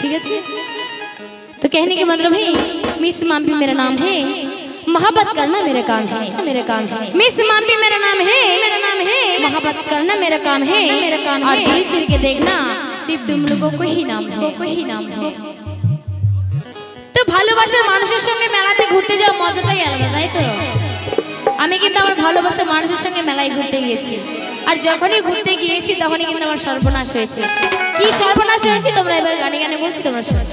ठीक है। तो कहने के मतलब है मिस माम्पी मेरा नाम है, मोहब्बत करना मेरा काम है, मेरा काम है। मिस माम्पी मेरा नाम है, मेरा नाम है। मोहब्बत करना मेरा काम है, मेरा काम है। और दिल चिर के देखना सिर्फ तुम लोगों को ही नाम है, को ही नाम है। तो ভালোবাসার মানুষের সঙ্গে মেলাতে ঘুরতে যাওয়া মজাটাই আলাদা, তাই তো? আমি কিন্তু আমার ভালোবাসার মানুষের সঙ্গে মেলায় ঘুরতে গিয়েছি, আর যখনই ঘুরতে গিয়েছি তখনই কিন্তু আমার সর্বনাশ হয়েছে। কি সর্বনাশ হয়েছে তোমরা এবার গানে গানে বলছি, তোমরা শোনো।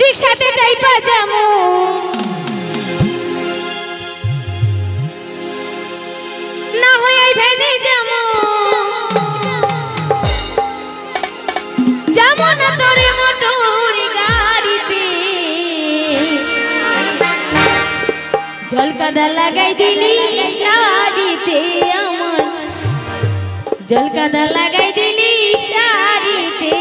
রিকশাতে যাইবা যামু না হয় এই ভেনে যামু, যামু না তোরে মোটর গাড়িতে, ঝলকাদা লাগাই দিলি শাড়িতে আমার, ঝলকাদা লাগাই দিলি শাড়িতে।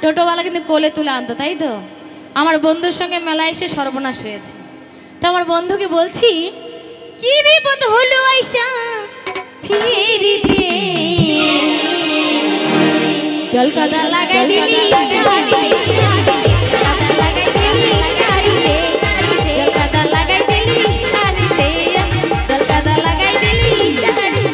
টোটোওয়ালা কিন্তু কোলে তুলে আনতো, তাই তো? আমার বন্ধুর সঙ্গে মেলায় এসে সর্বনাশ হয়েছে। তো আমার বন্ধুকে বলছি, কি বিপদ হলো আয়শা ফিরিতে, জলকাদা লাগাই দিলি শাড়িতে, জলকাদা লাগাই দিলি শাড়িতে, জলকাদা লাগাই দিলি শাড়িতে, জলকাদা লাগাই দিলি শাড়িতে।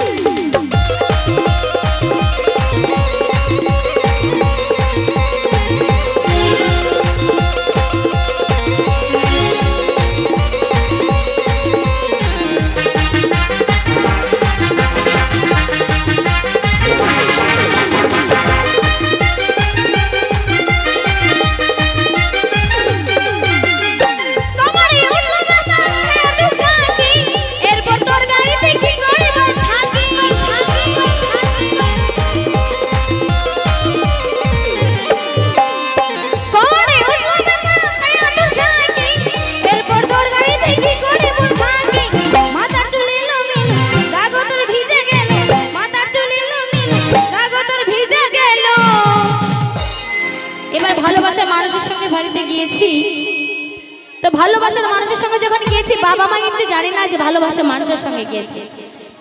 তো ভালোবাসার মানুষের সঙ্গে যখন গিয়েছি, বাবা মা কিন্তু জানে না যে ভালোবাসার মানুষের সঙ্গে গিয়েছি,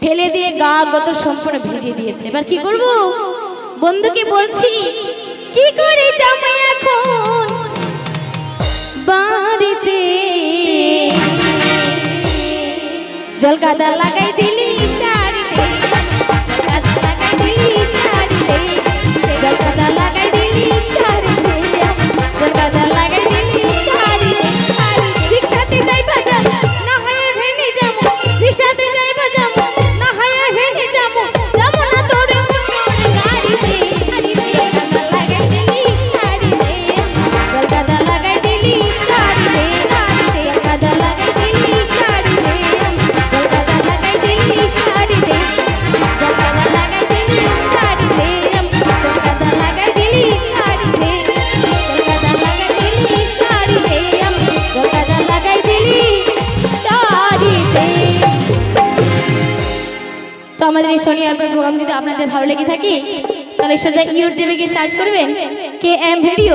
ফেলে দিয়ে গা গত সম্পূর্ণ ভিজিয়ে দিয়েছে। এবার কি করব? বন্ধুকে বলছি, কি করে যাবো এখন বাড়িতে, জলকাদা লাগাই দিলি শাড়িতে, জলকাদা লাগাই দিলি শাড়িতে, জলকাদা লাগাই দিলি শাড়িতে, জলকাদা লাগাই দিলি শাড়িতে। রিকশাতে যাইবা যাবো না হয় ভেঙে যাবো, রিকশাতে যাইবা যাবো না হয় ভেঙে যাবো, যাবো না তোরে মোটর গাড়িতে, জলকাদা লাগাই দিলি শাড়িতে, জলকাদা লাগাই দিলি শাড়িতে, জলকাদা লাগাই দিলি শাড়িতে, জলকাদা লাগাই দিলি শাড়িতে। আমাদের এই সোনি অ্যাপের প্রোগ্রাম যদি আপনাদের ভালো লেগে থাকে তাহলে সোজা ইউটিউবে গিয়ে সার্চ করবেন KM ভিডিও।